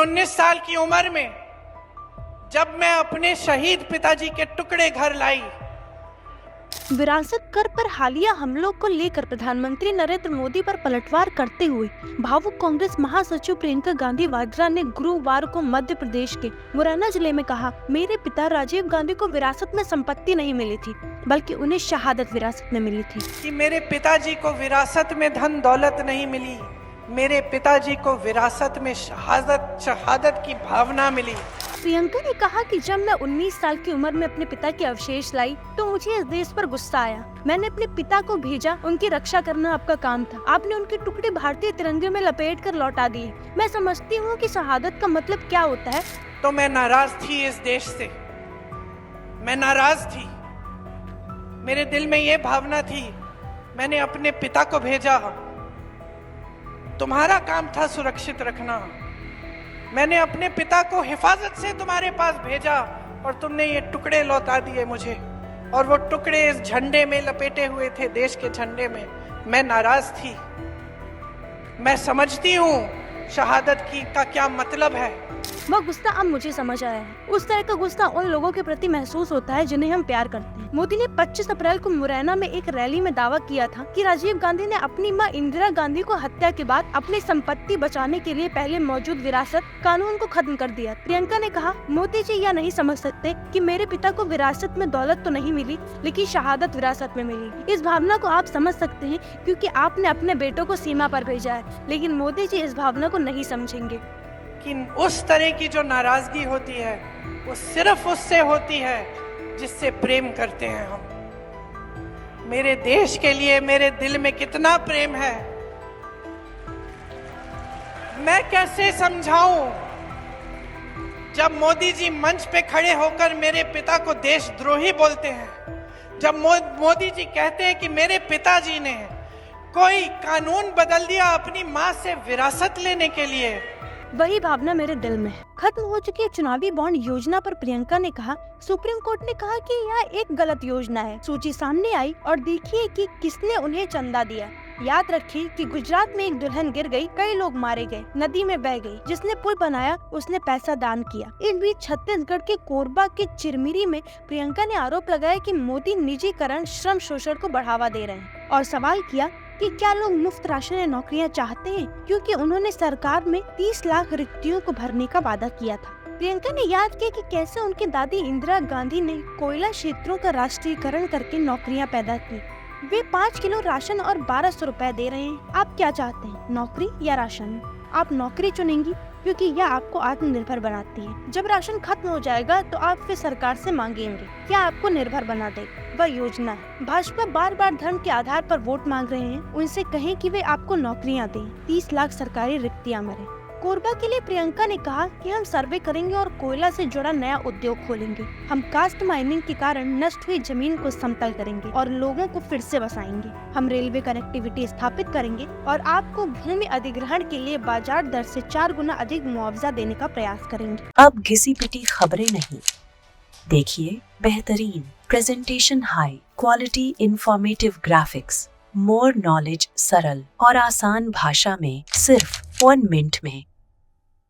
19 साल की उम्र में जब मैं अपने शहीद पिताजी के टुकड़े घर लाई। विरासत कर पर हालिया हमलों को लेकर प्रधानमंत्री नरेंद्र मोदी पर पलटवार करते हुए भावुक कांग्रेस महासचिव प्रियंका गांधी वाड्रा ने गुरुवार को मध्य प्रदेश के मुरैना जिले में कहा, मेरे पिता राजीव गांधी को विरासत में संपत्ति नहीं मिली थी, बल्कि उन्हें शहादत विरासत में मिली थी। कि मेरे पिताजी को विरासत में धन दौलत नहीं मिली, मेरे पिताजी को विरासत में शहादत की भावना मिली। प्रियंका ने कहा कि जब मैं 19 साल की उम्र में अपने पिता के अवशेष लाई तो मुझे इस देश पर गुस्सा आया। मैंने अपने पिता को भेजा, उनकी रक्षा करना आपका काम था। आपने उनके टुकड़े भारतीय तिरंगे में लपेट कर लौटा दिए। मैं समझती हूँ कि शहादत का मतलब क्या होता है। तो मैं नाराज थी इस देश से, मैं नाराज थी। मेरे दिल में ये भावना थी, मैंने अपने पिता को भेजा, तुम्हारा काम था सुरक्षित रखना। मैंने अपने पिता को हिफाजत से तुम्हारे पास भेजा और तुमने ये टुकड़े लौटा दिए मुझे, और वो टुकड़े इस झंडे में लपेटे हुए थे, देश के झंडे में। मैं नाराज थी। मैं समझती हूँ शहादत का क्या मतलब है। वह गुस्सा अब मुझे समझ आया है। उस तरह का गुस्सा उन लोगों के प्रति महसूस होता है जिन्हें हम प्यार करते हैं। मोदी ने 25 अप्रैल को मुरैना में एक रैली में दावा किया था कि राजीव गांधी ने अपनी मां इंदिरा गांधी को हत्या के बाद अपनी संपत्ति बचाने के लिए पहले मौजूद विरासत कानून को खत्म कर दिया। प्रियंका ने कहा, मोदी जी यह नहीं समझ सकते कि मेरे पिता को विरासत में दौलत तो नहीं मिली, लेकिन शहादत विरासत में मिली। इस भावना को आप समझ सकते हैं क्योंकि आपने अपने बेटों को सीमा पर भेजा है, लेकिन मोदी जी इस भावना को नहीं समझेंगे। कि उस तरह की जो नाराजगी होती है वो सिर्फ उससे होती है जिससे प्रेम करते हैं हम। मेरे देश के लिए मेरे दिल में कितना प्रेम है, मैं कैसे समझाऊं। जब मोदी जी मंच पे खड़े होकर मेरे पिता को देशद्रोही बोलते हैं, जब मोदी जी कहते हैं कि मेरे पिताजी ने कोई कानून बदल दिया अपनी मां से विरासत लेने के लिए, वही भावना मेरे दिल में है। खत्म हो चुकी चुनावी बॉन्ड योजना पर प्रियंका ने कहा, सुप्रीम कोर्ट ने कहा कि यह एक गलत योजना है। सूची सामने आई और देखिए कि किसने उन्हें चंदा दिया। याद रखिए कि गुजरात में एक दुल्हन गिर गई, कई लोग मारे गए, नदी में बह गई। जिसने पुल बनाया उसने पैसा दान किया। इस बीच छत्तीसगढ़ के कोरबा के चिरमिरी में प्रियंका ने आरोप लगाया कि मोदी निजीकरण श्रम शोषण को बढ़ावा दे रहे हैं और सवाल किया कि क्या लोग मुफ्त राशन या नौकरियां चाहते हैं, क्योंकि उन्होंने सरकार में 30 लाख रिक्तियों को भरने का वादा किया था। प्रियंका ने याद किया कि कैसे उनकी दादी इंदिरा गांधी ने कोयला क्षेत्रों का राष्ट्रीयकरण करके नौकरियां पैदा की। वे 5 किलो राशन और 1200 रुपए दे रहे हैं। आप क्या चाहते हैं, नौकरी या राशन? आप नौकरी चुनेंगी क्योंकि यह आपको आत्मनिर्भर बनाती है। जब राशन खत्म हो जाएगा तो आप फिर सरकार से मांगेंगे, क्या आपको निर्भर बना दे। वह योजना है। भाजपा बार बार धर्म के आधार पर वोट मांग रहे हैं, उनसे कहें कि वे आपको नौकरियां दें। 30 लाख सरकारी रिक्तियां भरें। कोरबा के लिए प्रियंका ने कहा कि हम सर्वे करेंगे और कोयला से जुड़ा नया उद्योग खोलेंगे। हम कास्ट माइनिंग के कारण नष्ट हुई जमीन को समतल करेंगे और लोगों को फिर से बसाएंगे। हम रेलवे कनेक्टिविटी स्थापित करेंगे और आपको भूमि अधिग्रहण के लिए बाजार दर से 4 गुना अधिक मुआवजा देने का प्रयास करेंगे। अब घिसी पिटी खबरें नहीं, देखिए बेहतरीन presentation, high quality informative graphics, more knowledge, सरल और आसान भाषा में सिर्फ 1 मिनट में।